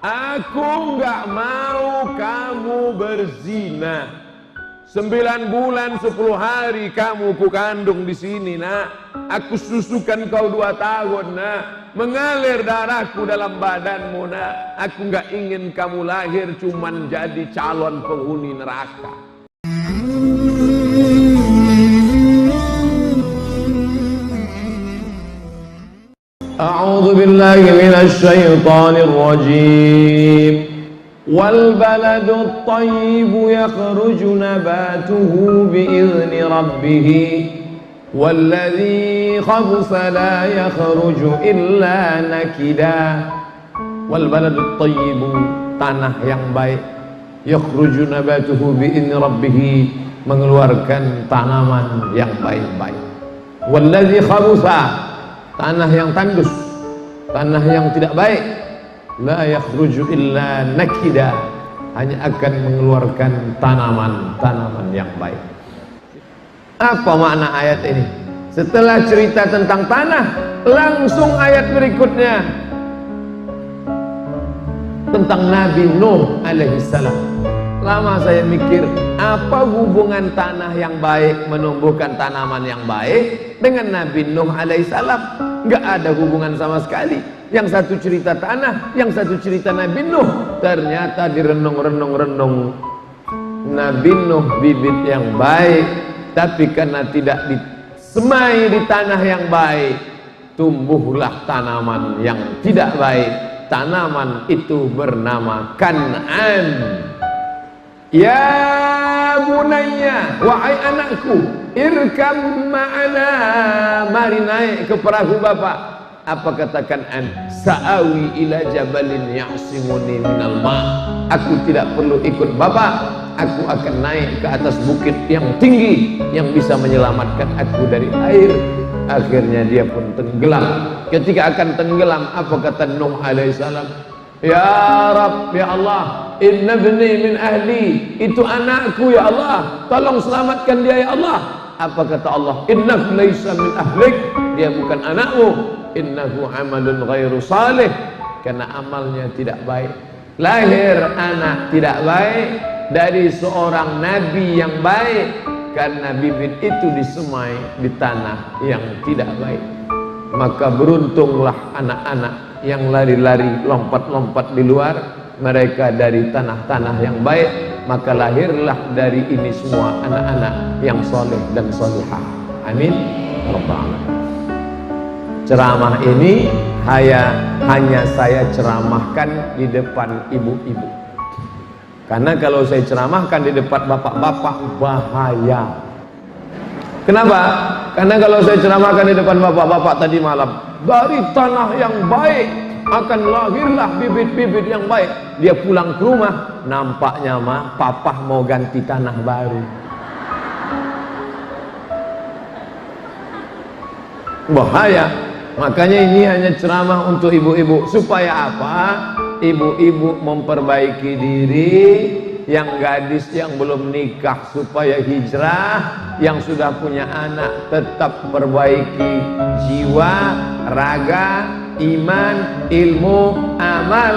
Aku nggak mau kamu berzina. 9 bulan 10 hari kamu ku kandung di sini, nak. Aku susukan kau 2 tahun, nak. Mengalir darahku dalam badanmu, nak. Aku nggak ingin kamu lahir cuman jadi calon penghuni neraka. A'udzu billahi minasy syaithanir rajim. والبلد الطيب يخرج نباته بإذن ربه والذي خبث لا يخرج إلا نكدا. والبلد الطيب, tanah yang baik, yakhruju nabatuhu bi'izni rabbih, mengeluarkan tanaman yang baik-baik. Walladzi khabutha, tanah yang tandus, tanah yang tidak baik, la yakhruju illa nakida, hanya akan mengeluarkan tanaman-tanaman yang baik. Apa makna ayat ini? Setelah cerita tentang tanah, langsung ayat berikutnya tentang Nabi Nuh alaihi salam. Lama saya mikir, apa hubungan tanah yang baik menumbuhkan tanaman yang baik dengan Nabi Nuh alaihi salam? Enggak ada hubungan sama sekali. Yang satu cerita tanah, yang satu cerita Nabi Nuh. Ternyata direnung-renung Nabi Nuh bibit yang baik, tapi karena tidak disemai di tanah yang baik, tumbuhlah tanaman yang tidak baik. Tanaman itu bernama Kan'an. Ya bunayya, wahai anakku, irkam ma'ana, mari naik ke perahu bapak. Apa kata Kan'an? Sa'awi ila jabalin ya'simuni minal ma'. Aku tidak perlu ikut bapak, aku akan naik ke atas bukit yang tinggi yang bisa menyelamatkan aku dari air. Akhirnya dia pun tenggelam. Ketika akan tenggelam, apa kata Nuh alaihissalam? Ya Rabb, ya Allah, inna ibni min ahli, itu anakku ya Allah, tolong selamatkan dia ya Allah. Apa kata Allah? Innahu laisa min ahlik, dia bukan anakmu. Innahu amalun ghairu salih, karena amalnya tidak baik. Lahir anak tidak baik dari seorang nabi yang baik, karena bibit itu disemai di tanah yang tidak baik. Maka beruntunglah anak-anak yang lari-lari, lompat-lompat di luar, mereka dari tanah-tanah yang baik. Maka lahirlah dari ini semua anak-anak yang soleh dan solihah. Amin. Rabbal alamin. Ceramah ini hanya saya ceramahkan di depan ibu-ibu. Karena kalau saya ceramahkan di depan bapak-bapak bahaya. Kenapa? Karena kalau saya ceramahkan di depan bapak-bapak tadi malam, dari tanah yang baik akan lahirlah bibit-bibit yang baik. Dia pulang ke rumah, nampaknya mah papa mau ganti tanah baru. Bahaya. Makanya ini hanya ceramah untuk ibu-ibu. Supaya apa? Ibu-ibu memperbaiki diri, yang gadis yang belum nikah supaya hijrah, yang sudah punya anak tetap perbaiki jiwa, raga, iman, ilmu, amal,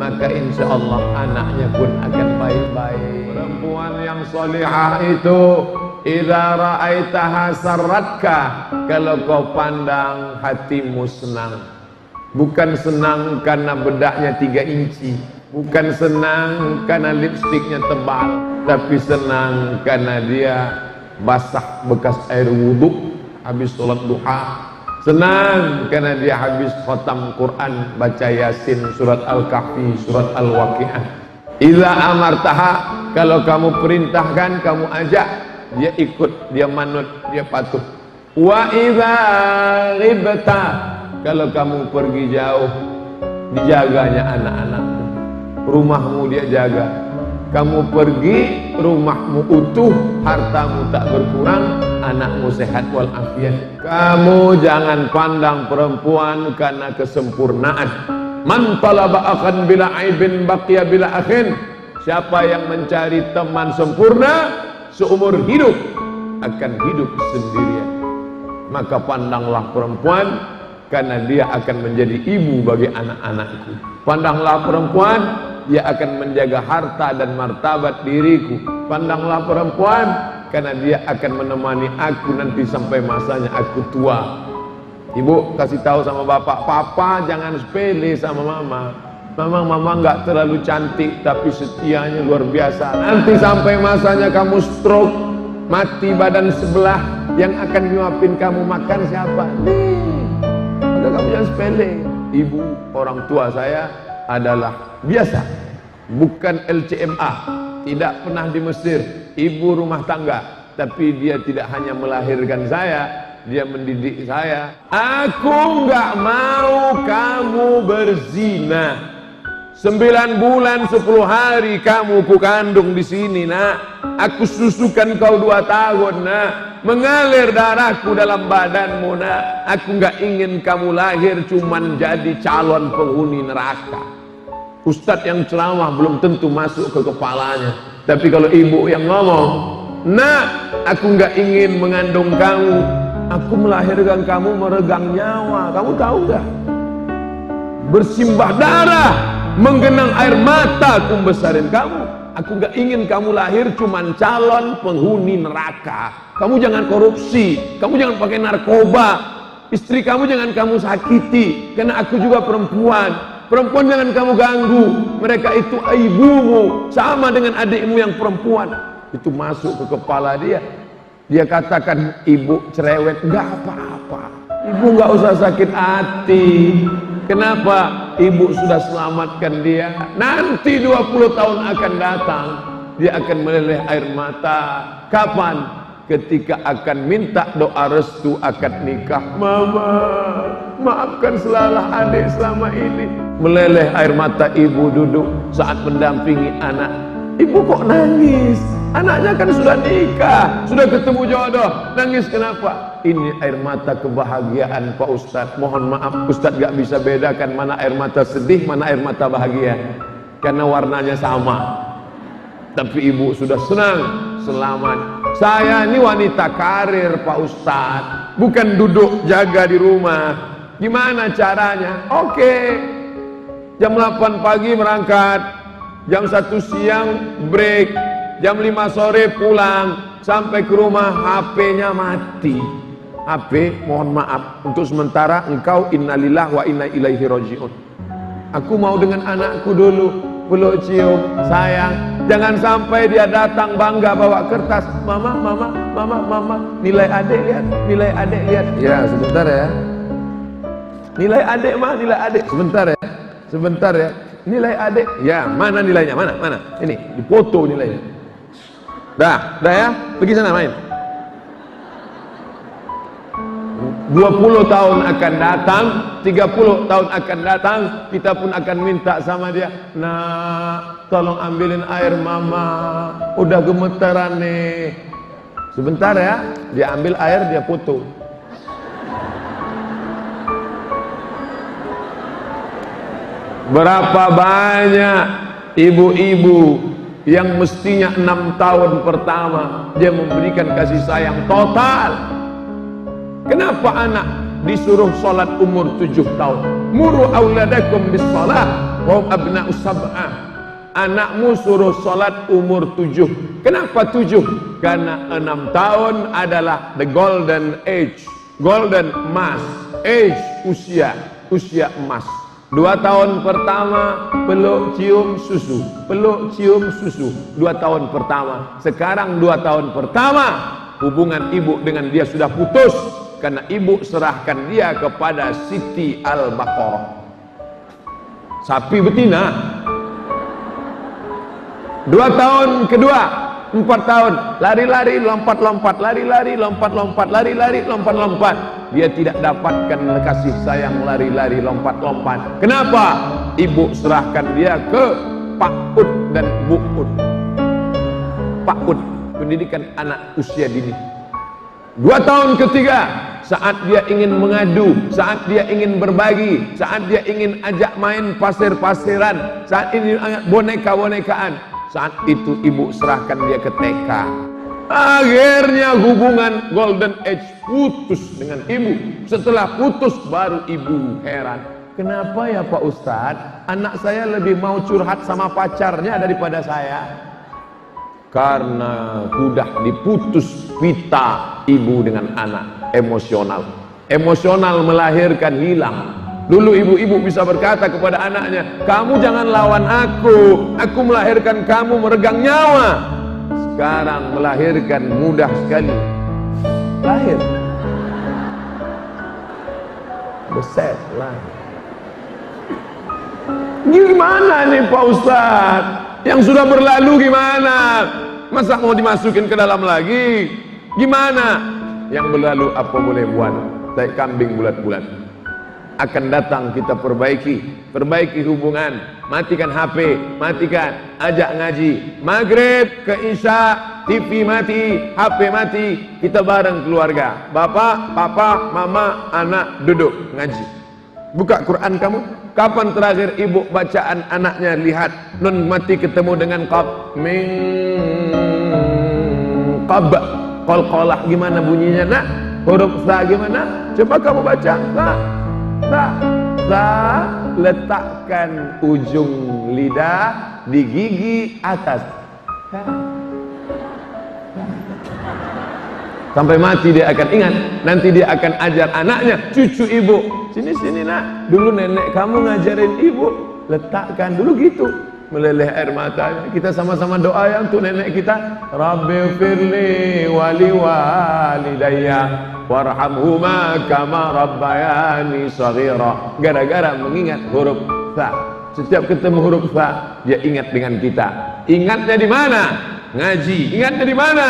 maka insya Allah anaknya pun akan baik-baik. Perempuan yang salihah itu idza ra'aitaha sarratka, kalau kau pandang hatimu senang. Bukan senang karena bedaknya 3 inci, bukan senang karena lipstiknya tebal, tapi senang karena dia basah bekas air wudhu habis sholat duha. Senang karena dia habis khatam Quran, baca Yasin, surat Al-Kahfi, surat Al-Waqi'ah. Idza amartaha, kalau kamu perintahkan, kamu ajak, dia ikut, dia manut, dia patuh. Wa idza ghibta, kalau kamu pergi jauh, dijaganya anak-anakmu, rumahmu dia jaga. Kamu pergi, rumahmu utuh, hartamu tak berkurang, anakmu sehat walafiat. Kamu jangan pandang perempuan karena kesempurnaan. Man talaba akhan bila aibin baqiya bila akhin. Siapa yang mencari teman sempurna seumur hidup akan hidup sendirian. Maka pandanglah perempuan karena dia akan menjadi ibu bagi anak-anakku. Pandanglah perempuan, dia akan menjaga harta dan martabat diriku. Pandanglah perempuan, karena dia akan menemani aku nanti sampai masanya aku tua. Ibu kasih tahu sama bapak, papa jangan sepele sama mama. Mama nggak terlalu cantik tapi setianya luar biasa. Nanti sampai masanya kamu stroke, mati badan sebelah, yang akan nyuapin kamu makan siapa? Nih, udah kamu jangan sepele. Ibu orang tua saya adalah biasa, bukan LCMA, tidak pernah di Mesir, ibu rumah tangga, tapi dia tidak hanya melahirkan saya, dia mendidik saya. Aku nggak mau kamu berzina. 9 bulan 10 hari kamu ku kandung di sini, nak. Aku susukan kau 2 tahun, nak. Mengalir darahku dalam badanmu, nak. Aku nggak ingin kamu lahir cuman jadi calon penghuni neraka. Ustadz yang ceramah belum tentu masuk ke kepalanya, tapi kalau ibu yang ngomong, nak, aku nggak ingin mengandung kamu, aku melahirkan kamu meregang nyawa. Kamu tahu nggak? Bersimbah darah, menggenang air mata aku besarin kamu. Aku nggak ingin kamu lahir cuman calon penghuni neraka. Kamu jangan korupsi, kamu jangan pakai narkoba, istri kamu jangan kamu sakiti, karena aku juga perempuan. Perempuan jangan kamu ganggu, mereka itu ibumu, sama dengan adikmu yang perempuan. Itu masuk ke kepala dia. Dia katakan, ibu cerewet, nggak apa-apa, ibu nggak usah sakit hati. Kenapa? Ibu sudah selamatkan dia. Nanti 20 tahun akan datang, dia akan meleleh air mata. Kapan? Ketika akan minta doa restu akad nikah. Mama, maafkan salah adik selama ini. Meleleh air mata ibu duduk saat mendampingi anak. Ibu kok nangis? Anaknya kan sudah nikah, sudah ketemu jodoh. Nangis kenapa? Ini air mata kebahagiaan Pak Ustadz. Mohon maaf, Ustadz gak bisa bedakan mana air mata sedih, mana air mata bahagia, karena warnanya sama. Tapi ibu sudah senang, selamat. Saya ini wanita karir Pak Ustadz, bukan duduk jaga di rumah. Gimana caranya? Oke, jam 8 pagi berangkat, jam 1 siang break, jam 5 sore pulang, sampai ke rumah HP-nya mati. HP, mohon maaf, untuk sementara engkau innalillah wa inna ilaihi rajiun. Aku mau dengan anakku dulu, peluk cium, sayang. Jangan sampai dia datang bangga bawa kertas. Mama, mama, mama, mama, nilai adik lihat, nilai adik lihat. Ya, sebentar ya. Nilai adik mah, nilai adik. Sebentar ya, sebentar ya. Nilai adik, ya mana nilainya? Mana? Mana? Ini, dipoto nilainya. Dah ya, pergi sana main. 20 tahun akan datang, 30 tahun akan datang, kita pun akan minta sama dia, nak, tolong ambilin air mama, udah gemetaran nih. Sebentar ya, dia ambil air, dia foto. Berapa banyak ibu-ibu yang mestinya 6 tahun pertama dia memberikan kasih sayang total. Kenapa anak disuruh sholat umur 7 tahun? Muru auladakum bis sholat wa abna'us sab'ah. Anakmu suruh sholat umur 7. Kenapa 7? Karena 6 tahun adalah the golden age, golden mass age, usia emas. 2 tahun pertama peluk cium susu, peluk cium susu. 2 tahun pertama. Sekarang 2 tahun pertama hubungan ibu dengan dia sudah putus, karena ibu serahkan dia kepada Siti Al-Baqarah, sapi betina. 2 tahun kedua, 4 tahun, lari-lari, lompat-lompat, lari-lari, lompat-lompat, lari-lari, lompat-lompat. Dia tidak dapatkan kasih sayang lari-lari, lompat-lompat. Kenapa? Ibu serahkan dia ke Pak Ud dan Bu Ud. Pak Ud, pendidikan anak usia dini. 2 tahun ketiga, saat dia ingin mengadu, saat dia ingin berbagi, saat dia ingin ajak main pasir-pasiran, saat ini boneka-bonekaan, saat itu ibu serahkan dia ke TK. Akhirnya hubungan golden age putus dengan ibu. Setelah putus baru ibu heran. Kenapa ya Pak Ustadz, anak saya lebih mau curhat sama pacarnya daripada saya? Karena sudah diputus pita ibu dengan anak, emosional. Emosional melahirkan hilang. Dulu ibu-ibu bisa berkata kepada anaknya, kamu jangan lawan aku melahirkan kamu meregang nyawa. Sekarang melahirkan mudah sekali. Lahir. Beset lah. Gimana nih Pak Ustadz? Yang sudah berlalu gimana? Masa mau dimasukin ke dalam lagi? Gimana? Yang berlalu apa boleh buat? Tai kambing bulat-bulat. Akan datang kita perbaiki hubungan. Matikan HP, matikan, ajak ngaji. Maghrib ke Isya, TV mati, HP mati, kita bareng keluarga. Bapak, papa, mama, anak duduk ngaji. Buka Quran kamu. Kapan terakhir ibu bacaan anaknya? Lihat nun mati ketemu dengan qab min qab qalqalah gimana bunyinya nak? Huruf sa gimana? Coba kamu baca. Sa letakkan ujung lidah di gigi atas. Sampai mati dia akan ingat. Nanti dia akan ajar anaknya, cucu ibu. Sini nak, dulu nenek kamu ngajarin ibu, letakkan dulu gitu, meleleh air matanya. Kita sama-sama doa ya untuk nenek kita. Rabbi firli wali walidayya warhamhuma kama rabbayani shaghira. Gara-gara mengingat huruf fa. Setiap ketemu huruf fa, dia ingat dengan kita. Ingatnya di mana? Ngaji. Ingatnya di mana?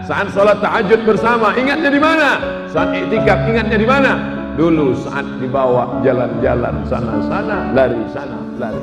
Saat sholat tahajud bersama. Ingatnya di mana? Saat iktikaf. Ingatnya di mana? Dulu saat dibawa jalan-jalan sana-sana, lari sana, lari.